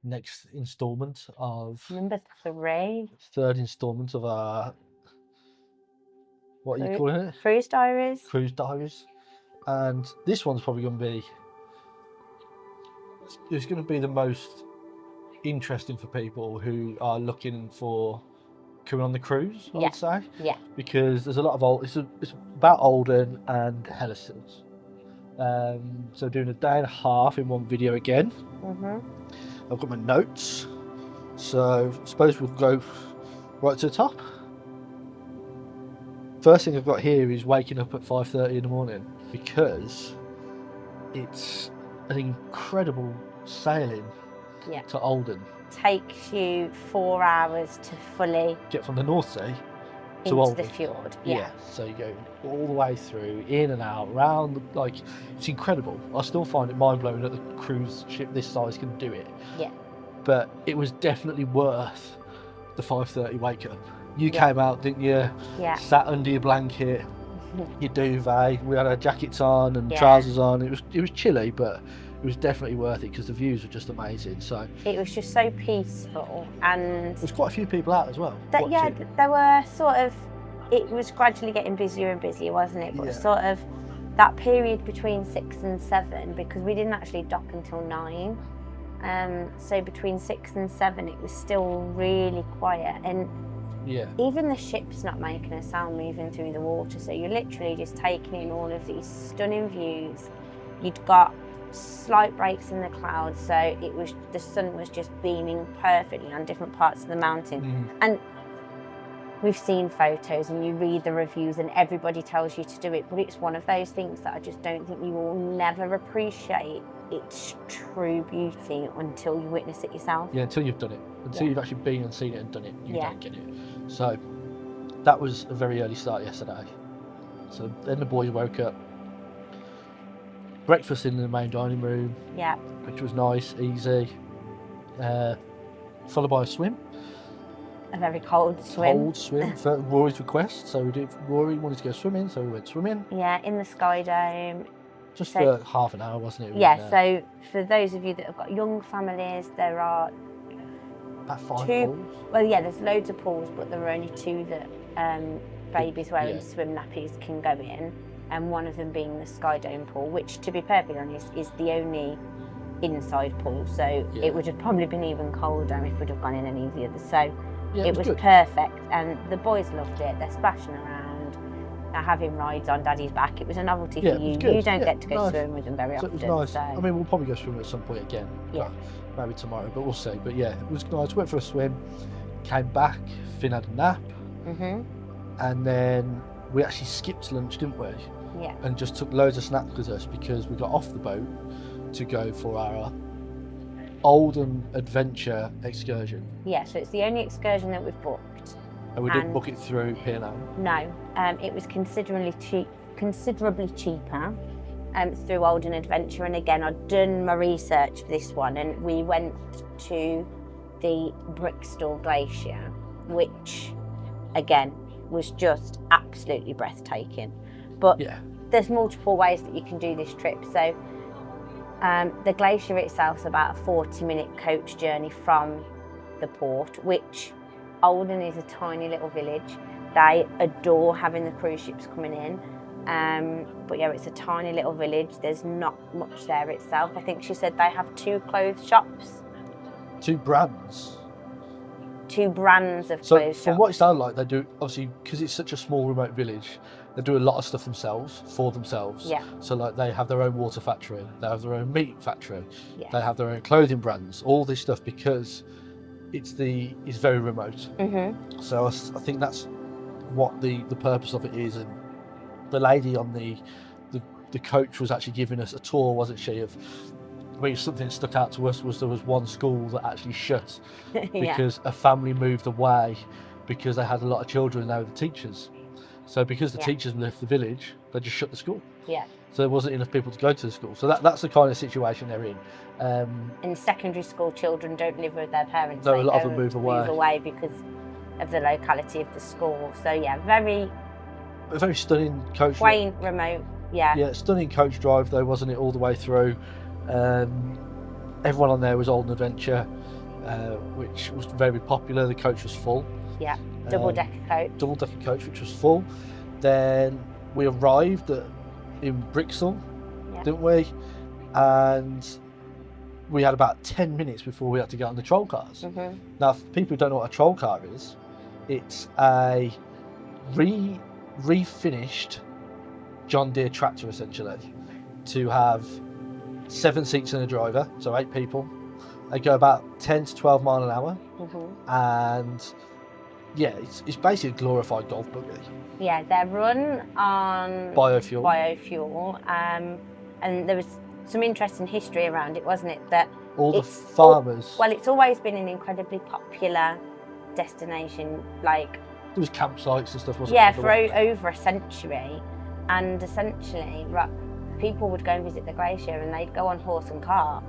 next instalment of Number 3. third instalment of our, what are you calling it? Cruise Diaries. Cruise Diaries. And this one's probably going to be, it's going to be the most interesting for people who are looking for coming on the cruise, I would say. Yeah. Because there's a lot of it's about Olden and Hellesylt. So doing a day and a half in one video again. I've got my notes, so I suppose we'll go right to the top. First thing I've got here is waking up at 5:30 in the morning, because it's an incredible sailing to Olden. Takes you 4 hours to fully get from the North Sea to into Olden. the fjord. So you go all the way through, in and out, round, like, it's incredible. I still find it mind-blowing that the cruise ship this size can do it. But it was definitely worth the 5:30 wake up. You came out, didn't you? Sat under your blanket, your duvet. We had our jackets on and trousers on. It was chilly, but it was definitely worth it because the views were just amazing. So it was just so peaceful, and there's quite a few people out as well. There were sort of. It was gradually getting busier and busier, wasn't it? But sort of that period between 6 and 7, because we didn't actually dock until 9. So between 6 and 7, it was still really quiet, and even the ship's not making a sound moving through the water. So you're literally just taking in all of these stunning views. You'd got slight breaks in the clouds, so the sun was just beaming perfectly on different parts of the mountain. And we've seen photos and you read the reviews and everybody tells you to do it, but it's one of those things that I just don't think you will never appreciate its true beauty until you witness it yourself. Until you've done it. Until you've actually been and seen it and done it, you don't get it. So that was a very early start yesterday. So then the boys woke up. Breakfast in the main dining room, which was nice, easy. Followed by a swim. A very cold swim. Cold swim, for Rory's request. So Rory wanted to go swimming, so we went swimming. In the Sky Dome. Just for half an hour, wasn't it? So for those of you that have got young families, there are about 5 pools. Well, there's loads of pools, but there are only 2 that babies wearing swim nappies can go in, and one of them being the Sky Dome pool, which, to be perfectly honest, is the only inside pool. So it would have probably been even colder if we'd have gone in any of the others. So it was perfect, and the boys loved it. They're splashing around, they're having rides on Daddy's back. It was a novelty for you. You don't get to go swimming with them very often. It was nice. I mean, we'll probably go swimming at some point again. Maybe tomorrow, but we'll see. But it was nice. Went for a swim, came back, Finn had a nap, and then we actually skipped lunch, didn't we? And just took loads of snacks with us because we got off the boat to go for our Olden adventure excursion. So it's the only excursion that we've booked. And we didn't book it through P&O? No, it was considerably cheaper through Olden Adventure. And again, I'd done my research for this one, and we went to the Brixton Glacier, which again was just absolutely breathtaking. But there's multiple ways that you can do this trip. So the glacier itself is about a 40-minute coach journey from the port, which Olden is a tiny little village. They adore having the cruise ships coming in. But it's a tiny little village. There's not much there itself. I think she said they have 2 clothes shops. 2 brands? 2 brands of clothes shops. So from what it sounded like, they do, obviously, because it's such a small remote village, they do a lot of stuff for themselves. So like they have their own water factory, they have their own meat factory, they have their own clothing brands, all this stuff, because it's very remote. So I think that's what the purpose of it is. And the lady on the coach was actually giving us a tour, wasn't she, something stuck out to us was there was one school that actually shut because a family moved away because they had a lot of children and they were the teachers. So because the teachers left the village, they just shut the school. So there wasn't enough people to go to the school. So that's the kind of situation they're in. And secondary school children don't live with their parents. No, a lot of them move away because of the locality of the school. So a very stunning coach. Quaint, remote. Stunning coach drive though, wasn't it, all the way through. everyone on there was Olden Adventure, which was very popular. The coach was full. Yeah, double-decker coach. Double-decker coach, which was full. Then we arrived in Brixham, didn't we? And we had about 10 minutes before we had to get on the troll cars. Now, for people who don't know what a troll car is, it's a refinished John Deere tractor, essentially, to have 7 seats and a driver, so 8 people. They go about 10 to 12 mile an hour, and yeah, it's basically a glorified golf buggy. Yeah, they're run on biofuel, and there was some interesting history around it, wasn't it? That all the farmers. It's always been an incredibly popular destination. Like there was campsites and stuff, wasn't yeah, there? for over a century, and essentially, people would go and visit the glacier, and they'd go on horse and cart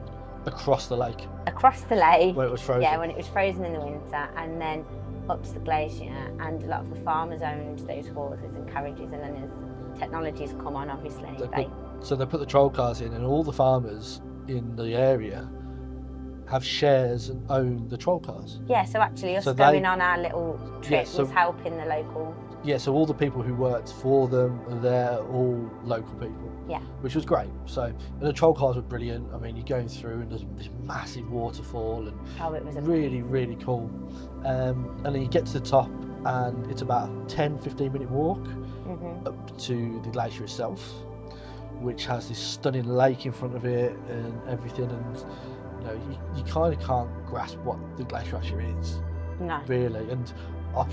across the lake. Across the lake. When it was frozen. Yeah, when it was frozen in the winter, and then up to the glacier. And a lot of the farmers owned those horses and carriages, and then as technology's come on, obviously. So they put the troll cars in, and all the farmers in the area have shares and own the troll cars. Yeah, so actually us going on our little trip was helping the local. Yeah, so all the people who worked for them, they're all local people. Yeah. Which was great. So, and the troll cars were brilliant. I mean, you're going through and there's this massive waterfall, and it was really, really cool. And then you get to the top, and it's about a 10-15 minute walk up to the glacier itself, which has this stunning lake in front of it and everything. And you know, you kind of can't grasp what the glacier actually is. No. Really. And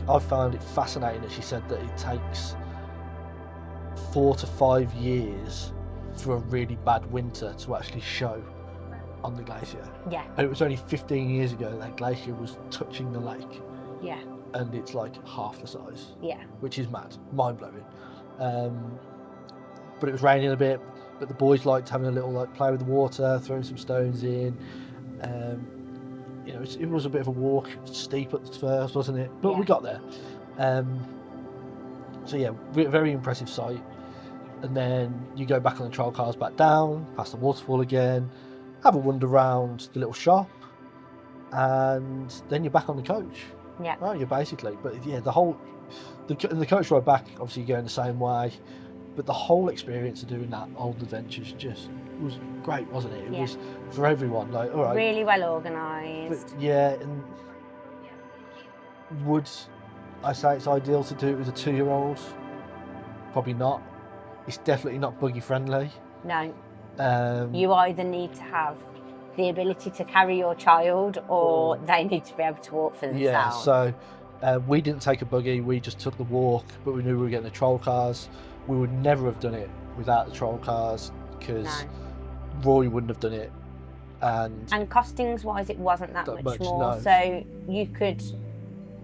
I found it fascinating that she said that it takes 4 to 5 years for a really bad winter to actually show on the glacier. Yeah. And it was only 15 years ago that glacier was touching the lake. Yeah. And it's like half the size. Yeah. Which is mad, mind blowing. But it was raining a bit. But the boys liked having a little play with the water, throwing some stones in. You know, it was a bit of a walk, steep at first, wasn't it? But we got there. So yeah, very impressive sight. And then you go back on the trail cars back down, past the waterfall again, have a wander around the little shop, and then you're back on the coach. Yeah. Right, you're basically. But yeah, the coach ride back, obviously you're going the same way. But the whole experience of doing that Olden Adventure was great, wasn't it? It was for everyone. Like, all right. Really well organised. Yeah, and would I say it's ideal to do it with a 2-year-old? Probably not. It's definitely not buggy friendly. No. You either need to have the ability to carry your child, or they need to be able to walk for themselves. Yeah, so we didn't take a buggy, we just took the walk, but we knew we were getting the troll cars. We would never have done it without the troll cars, because Rory wouldn't have done it. And costings wise, it wasn't that much more. No. So you could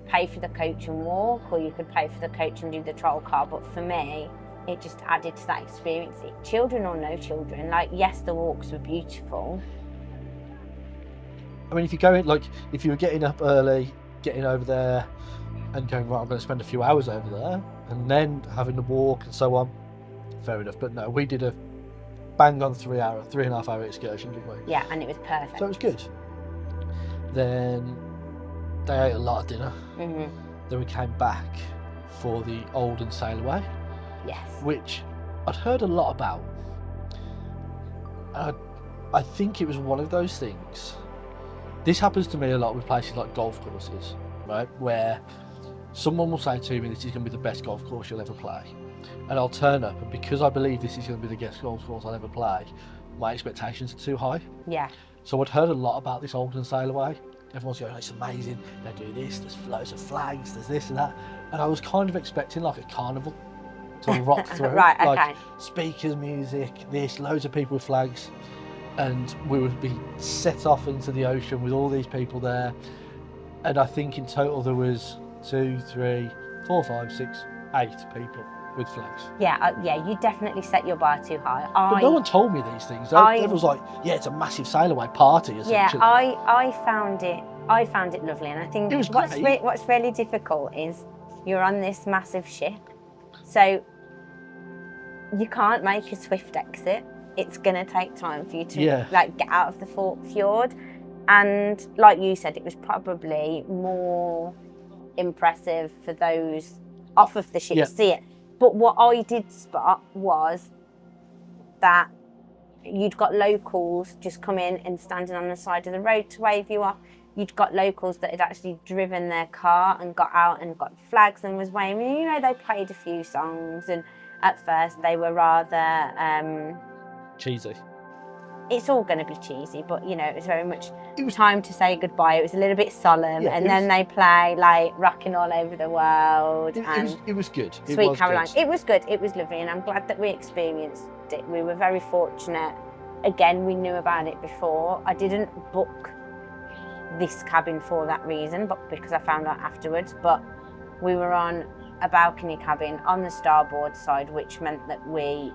pay for the coach and walk, or you could pay for the coach and do the troll car. But for me, it just added to that experience. Children or no children, yes, the walks were beautiful. I mean, if you go in, if you were getting up early, getting over there, and going, right, I'm going to spend a few hours over there, and then having the walk and so on, fair enough. But no, we did a bang on 3.5 hour excursion, didn't we? Yeah, and it was perfect. So it was good. Then they ate a lot of dinner. Then we came back for the Olden Sail Away. Yes. Which I'd heard a lot about. I think it was one of those things. This happens to me a lot with places like golf courses, right? Where someone will say to me, this is going to be the best golf course you'll ever play. And I'll turn up, and because I believe this is going to be the best golf course I'll ever play, my expectations are too high. Yeah. So I'd heard a lot about this Olden Sail Away. Everyone's going, it's amazing, they do this, there's loads of flags, there's this and that. And I was kind of expecting a carnival to rock through. Right, okay. Speakers, music, loads of people with flags. And we would be set off into the ocean with all these people there. And I think in total there was 2, 3, 4, 5, 6, 8 people with flags. Yeah, you definitely set your bar too high. But no one told me these things. Everyone was like, yeah, it's a massive sail away party, essentially. Yeah, I found it lovely, and I think it was what's really difficult is you're on this massive ship, so you can't make a swift exit. it's going to take time for you to like get out of the fjord. And like you said, it was probably more impressive for those off of the ship to see it. But what I did spot was that you'd got locals just come in and standing on the side of the road to wave you off. You'd got locals that had actually driven their car and got out and got flags and was waving. You know, they played a few songs, and at first they were rather cheesy. It's all going to be cheesy, but you know, it was very much time to say goodbye. It was a little bit solemn, then they play like Rocking All Over the World. It was good. Sweet Caroline. It was good. It was lovely, and I'm glad that we experienced it. We were very fortunate. Again, we knew about it before. I didn't book this cabin for that reason, but because I found out afterwards. But we were on a balcony cabin on the starboard side, which meant that we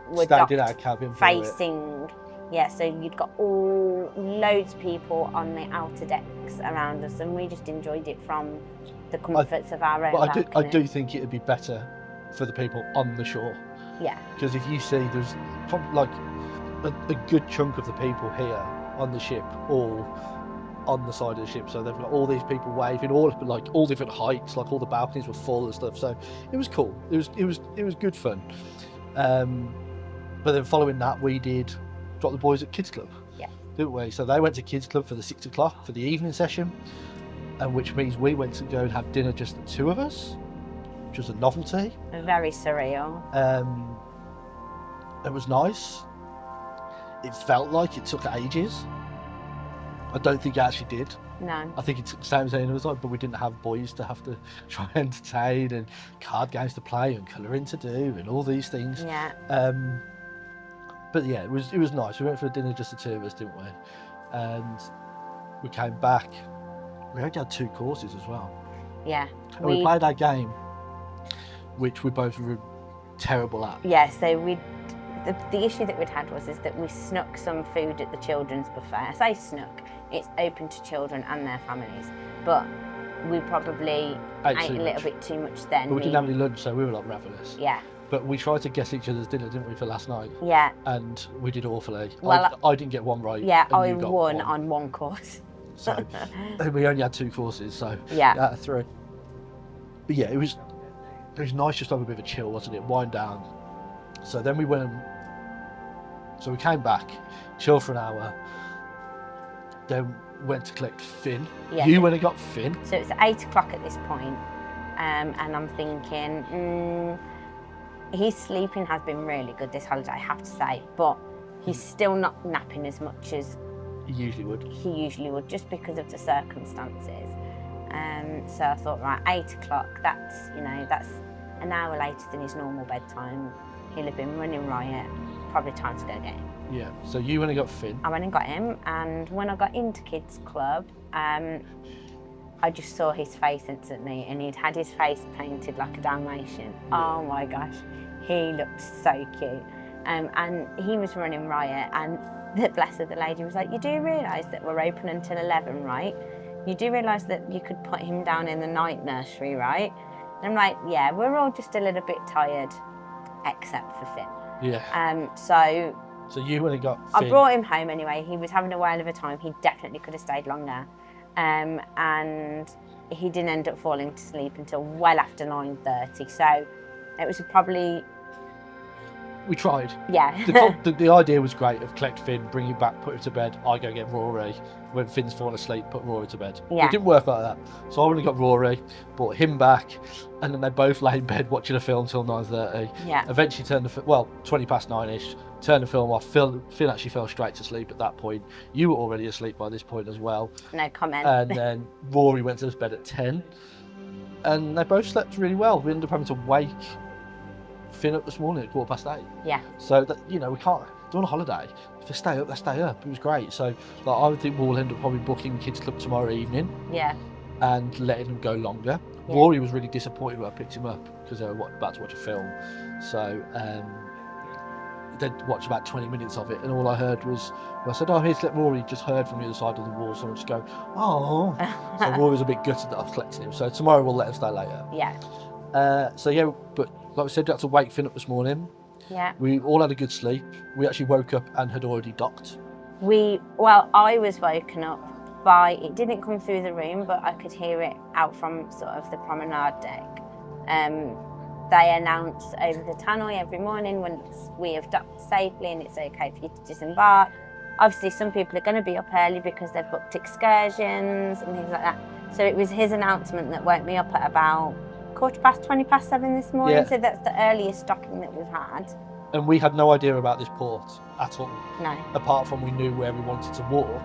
were stayed in our cabin facing. Yeah, so you'd got loads of people on the outer decks around us, and we just enjoyed it from the comforts of our own balcony. I do think it would be better for the people on the shore. Yeah. Because if you see, there's probably like a good chunk of the people here on the ship, all on the side of the ship. So they've got all these people waving, all different heights, like all the balconies were full and stuff. So it was cool. It was good fun. But then following that, we did drop the boys at Kids Club, didn't we? So they went to Kids Club for the 6 o'clock for the evening session, and which means we went to go and have dinner, just the two of us, which was a novelty. Very surreal. It was nice. It felt like it took ages. I don't think it actually did. No. I think it took the same as any other time, but we didn't have boys to have to try and entertain, and card games to play, and colouring to do, and all these things. Yeah. But yeah, it was nice. We went for dinner, just the two of us, didn't we? And we came back. We only had 2 courses as well. Yeah. And we played our game, which we both were terrible at. Yeah, so the issue that we'd had was that we snuck some food at the children's buffet. I say snuck, it's open to children and their families, but we probably ate a little bit too much then. But we didn't have any lunch, so we were like ravenous. Yeah. But we tried to guess each other's dinner, didn't we, for last night? Yeah. And we did awfully. Well, I didn't get one right. Yeah, I won on 1 course. So we only had 2 courses, so out of 3. But yeah, it was nice just to have a bit of a chill, wasn't it? Wind down. So then we we came back, chilled for an hour, then went to collect Finn. Yeah. You went and got Finn. So it's 8 o'clock at this point, and I'm thinking, his sleeping has been really good this holiday, I have to say, but he's still not napping as much as he usually would, just because of the circumstances. So I thought, right, 8 o'clock, that's an hour later than his normal bedtime. He'll have been running riot, probably time to go get him. Yeah, so you went and got Finn. I went and got him, and when I got into Kids Club, I just saw his face instantly, and he'd had his face painted like a Dalmatian. Oh my gosh, he looked so cute. And he was running riot, and bless her, the lady was like, you do realise that we're open until 11, right? You do realise that you could put him down in the night nursery, right? And I'm like, yeah, we're all just a little bit tired, except for Finn. Yeah. So you went and got Finn. I brought him home anyway. He was having a whale of a time. He definitely could have stayed longer. And he didn't end up falling to sleep until well after 9:30. So it was probably... We tried. Yeah. The idea was great of collect Finn, bring him back, put him to bed. I go get Rory. When Finn's fallen asleep, put Rory to bed. Yeah. It didn't work like that. So I went and got Rory, brought him back, and then they both lay in bed watching a film till 9:30. Yeah. Eventually turned 20 past 9ish, turned the film off. Finn actually fell straight to sleep at that point. You were already asleep by this point as well. No comment. And then Rory went to bed at 10. And they both slept really well. We ended up having to wake Finn up this morning at 8:15. Yeah. So that, we can't do on a holiday. If they stay up, they stay up. It was great. So I would think we'll end up probably booking Kids Club tomorrow evening. Yeah. And letting them go longer. Yeah. Rory was really disappointed when I picked him up because they were about to watch a film. So they'd watched about 20 minutes of it, and all I heard was, I said, oh, here's let Rory, just heard from the other side of the wall, someone just go, oh. So Rory was a bit gutted that I've collected him. So tomorrow we'll let him stay later. Yeah. But like we said, we had to wake Finn up this morning. Yeah. We all had a good sleep. We actually woke up and had already docked. I was woken up by, it didn't come through the room, but I could hear it out from sort of the promenade deck. They announce over the tannoy every morning when we have docked safely and it's okay for you to disembark. Obviously, some people are going to be up early because they've booked excursions and things like that. So it was his announcement that woke me up at about 7:15 this morning. Yeah. So that's the earliest docking that we've had. And we had no idea about this port at all. No. Apart from we knew where we wanted to walk.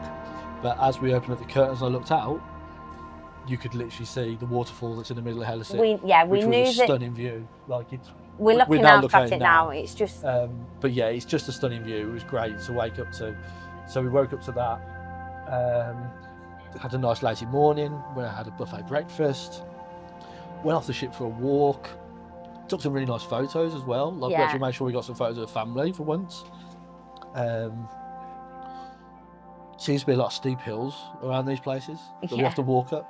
But as we opened up the curtains and I looked out, you could literally see the waterfall that's in the middle of Hellesylt. We knew was a stunning view. Like we're looking out at it now. It's just. But yeah, it's just a stunning view. It was great to wake up to. So we woke up to that. Had a nice lazy morning where I had a buffet breakfast. Went off the ship for a walk. Took some really nice photos as well. Like we actually made sure we got some photos of the family for once. Seems to be a lot of steep hills around these places that we have to walk up.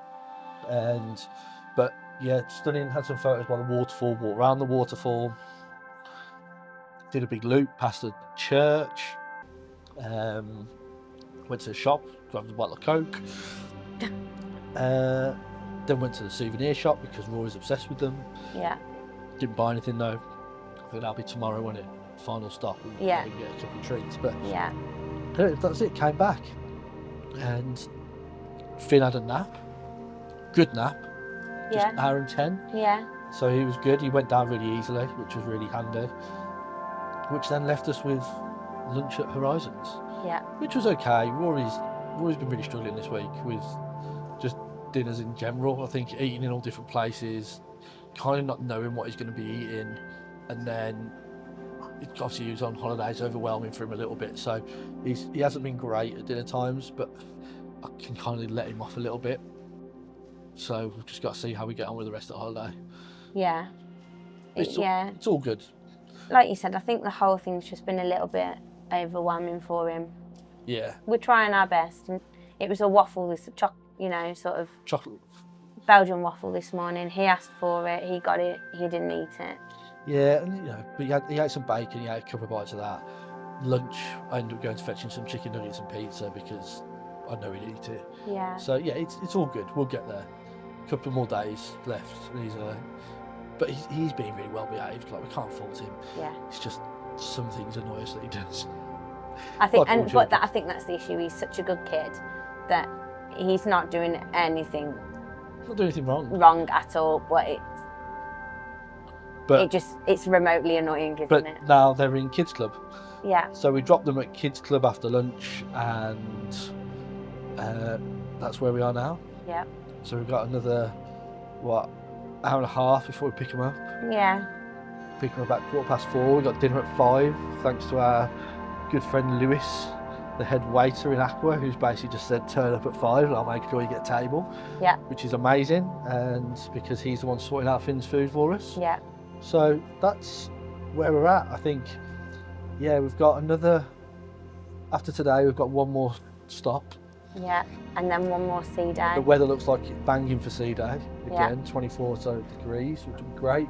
But yeah, stunning. Had some photos by the waterfall. Walked around the waterfall. Did a big loop past the church. Went to the shop, grabbed a bottle of Coke. Then went to the souvenir shop because Rory's obsessed with them. Yeah. Didn't buy anything though. I think that'll be tomorrow when it final stop. And get a couple of treats. But yeah, that's it. Came back, and Finn had a nap. Good nap. Just an hour and 10. Yeah. So he was good. He went down really easily, which was really handy. Which then left us with lunch at Horizons. Yeah. Which was okay. Rory's been really struggling this week with just dinners in general. I think eating in all different places, kind of not knowing what he's going to be eating, and then obviously he was on holidays, overwhelming for him a little bit. So he hasn't been great at dinner times, but I can kind of let him off a little bit. So we've just got to see how we get on with the rest of the holiday. Yeah. It's all good. Like you said, I think the whole thing's just been a little bit overwhelming for him. Yeah. We're trying our best, and it was a waffle, sort of chocolate Belgian waffle this morning. He asked for it, he got it, he didn't eat it. Yeah, and but he ate some bacon, he ate a couple of bites of that. Lunch, I ended up going to fetch him some chicken nuggets and pizza because I know he'd eat it. Yeah. So yeah, it's all good. We'll get there. A couple more days left. But he's being really well behaved. Like we can't fault him. Yeah. It's just some things annoy us that he does. I think, I think that's the issue. He's such a good kid that he's not doing anything. Not doing anything wrong. Wrong at all. But it's remotely annoying, isn't it? But now they're in kids club. Yeah. So we dropped them at kids club after lunch, and that's where we are now. Yeah. So we've got another hour and a half before we pick them up. Yeah. Pick them up about 4:15. We got dinner at 5, thanks to our good friend Lewis, the head waiter in Aqua, who's basically just said turn up at 5 and I'll make sure you get a table. Yeah. Which is amazing, and because he's the one sorting out Finn's food for us. Yeah. So that's where we're at. I think, yeah, we've got after today we've got one more stop. Yeah, and then one more sea day. The weather looks like it's banging for sea day again, 24 degrees, which will be great.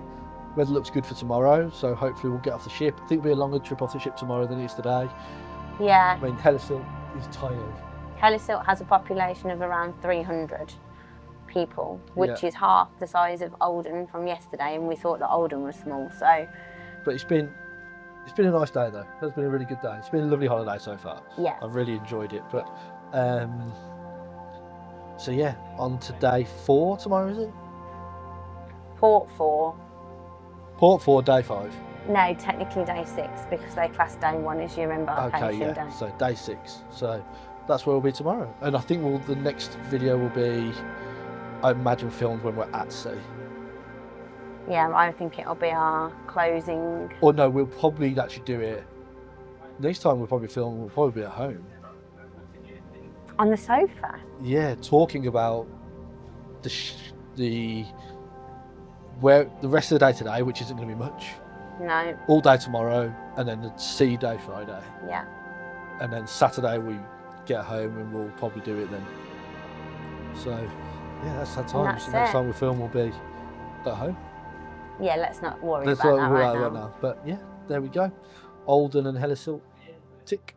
Weather looks good for tomorrow, so hopefully we'll get off the ship. I think it'll be a longer trip off the ship tomorrow than it is today. Yeah. I mean, Hellesylt is tired. Hellesylt has a population of around 300 people, which is half the size of Olden from yesterday, and we thought that Olden was small, so... But it's been a nice day though. It's been a really good day. It's been a lovely holiday so far. Yeah. I've really enjoyed it, but... so yeah, on to day 4 tomorrow, is it? Port 4. Port 4, day 5. No, technically day 6, because they class day 1 as your embarkation day. So day 6. So that's where we'll be tomorrow. And I think the next video will be, I imagine, filmed when we're at sea. Yeah, I think it'll be our closing. Or no, we'll probably actually do it. Next time we'll probably be at home. On the sofa? Yeah, talking about the rest of the day today, which isn't going to be much. No. All day tomorrow, and then the sea day Friday. Yeah. And then Saturday we get home and we'll probably do it then. So, yeah, that's that time. So next time we film will be at home. Yeah, let's not worry about that right now. But yeah, there we go. Olden and Hellesylt, tick.